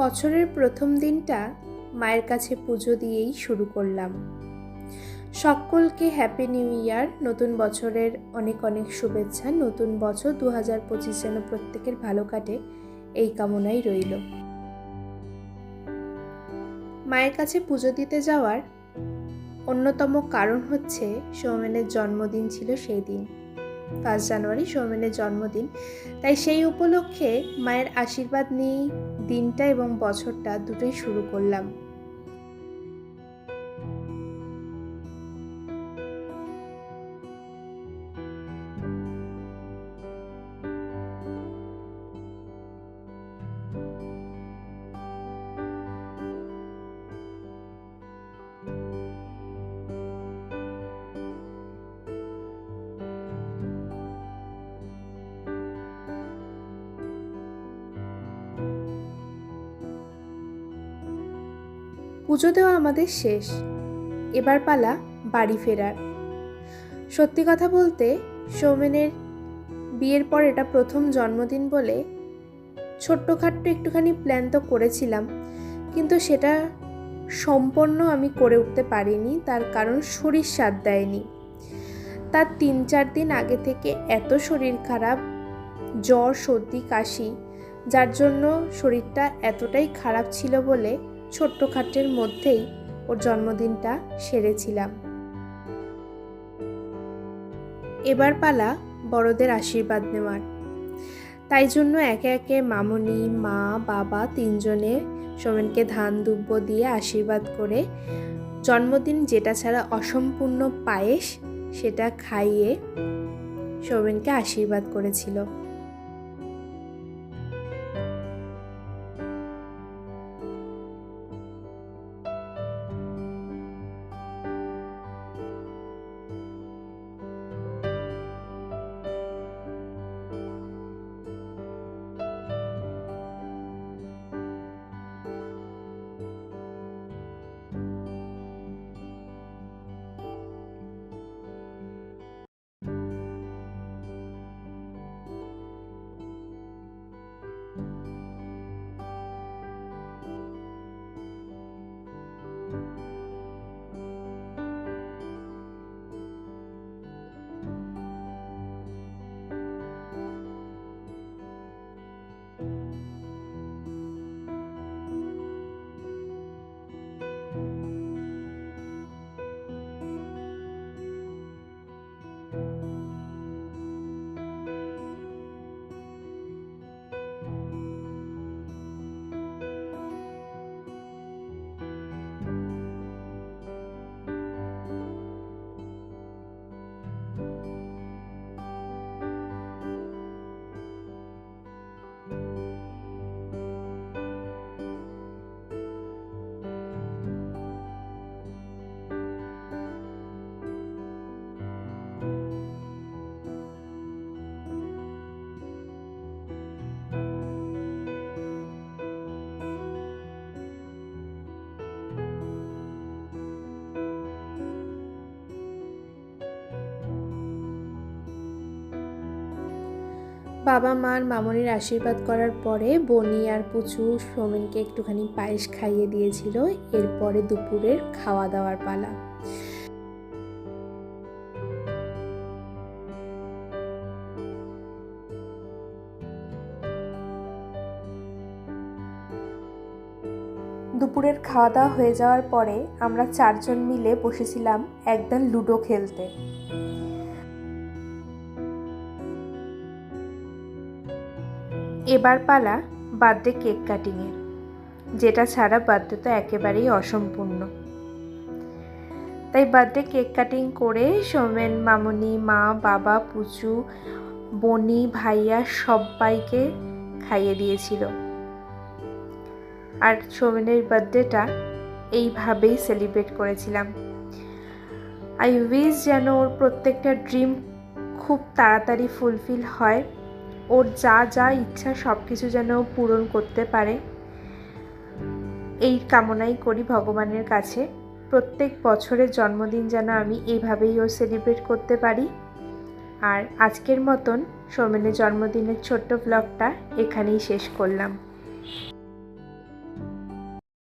বছরের প্রথম দিনটা মায়ের কাছে পুজো দিয়েই শুরু করলাম। সকলকে হ্যাপি নিউ ইয়ার, নতুন বছরের অনেক অনেক শুভেচ্ছা। নতুন বছর 2025 যেন প্রত্যেকের ভালো কাটে, এই কামনাই রইল। মায়ের কাছে পুজো দিতে যাওয়ার অন্যতম কারণ হচ্ছে সৌমেনের জন্মদিন ছিল সেই দিন, 5 জানুয়ারি সৌমেনের জন্মদিন। তাই সেই উপলক্ষে মায়ের আশীর্বাদ নিয়েই দিনটা এবং বছরটা দুটোই শুরু করলাম। পুজো দেওয়া আমাদের শেষ, এবার পালা বাড়ি ফেরার। সত্যি কথা বলতে সৌমেনের বিয়ের পর এটা প্রথম জন্মদিন বলে ছোট্টখাট্ট একটুখানি প্ল্যান তো করেছিলাম, কিন্তু সেটা সম্পূর্ণ আমি করে উঠতে পারিনি। তার কারণ শরীর সাথ দেয়নি। তার 3-4 দিন আগে থেকে এত শরীর খারাপ, জ্বর, সর্দি, কাশি, যার জন্য শরীরটা এতটাই খারাপ ছিল বলে ছোট্টখাট্টের মধ্যেই ওর জন্মদিনটা সেরেছিলাম। এবার পালা বড়দের আশীর্বাদ নেওয়ার। তাই জন্য একে একে মামনি, মা, বাবা 3 জনে সৌমেনকে ধান দুব্য দিয়ে আশীর্বাদ করে জন্মদিন যেটা ছাড়া অসম্পূর্ণ পায়েস সেটা খাইয়ে সৌমেনকে আশীর্বাদ করেছিল। বাবা মার মামনির আশীর্বাদ করার পরে বনি আর পুচু সৌমেনকে একটুখানি পায়েস খাইয়ে দিয়েছিল। এরপরে দুপুরের খাওয়া দাওয়ার পালা। দুপুরের খাওয়া দাওয়া হয়ে যাওয়ার পরে আমরা 4 জন মিলে বসেছিলাম একদম লুডো খেলতে। এবার পালা বার্থডে কেক কাটিংয়ের, যেটা ছাড়া বার্থডে তো একেবারেই অসম্পূর্ণ। তাই বার্থডে কেক কাটিং করে সৌমেন, মামনি, মা, বাবা, পুচু, বনি, ভাইয়া সবাইকে খাইয়ে দিয়েছিল। আর সৌমেনের বার্থডেটা এইভাবেই সেলিব্রেট করেছিলাম। আই উইশ যেন ওর প্রত্যেকটা ড্রিম খুব তাড়াতাড়ি ফুলফিল হয়, ওর যা যা ইচ্ছা সব কিছু যেন পূরণ করতে পারে, এই কামনাই করি ভগবানের কাছে। প্রত্যেক বছরের জন্মদিন যেন আমি এইভাবেই ওর সেলিব্রেট করতে পারি। আর আজকের মতন সৌমেনের জন্মদিনের ছোট্ট ব্লগটা এখানেই শেষ করলাম।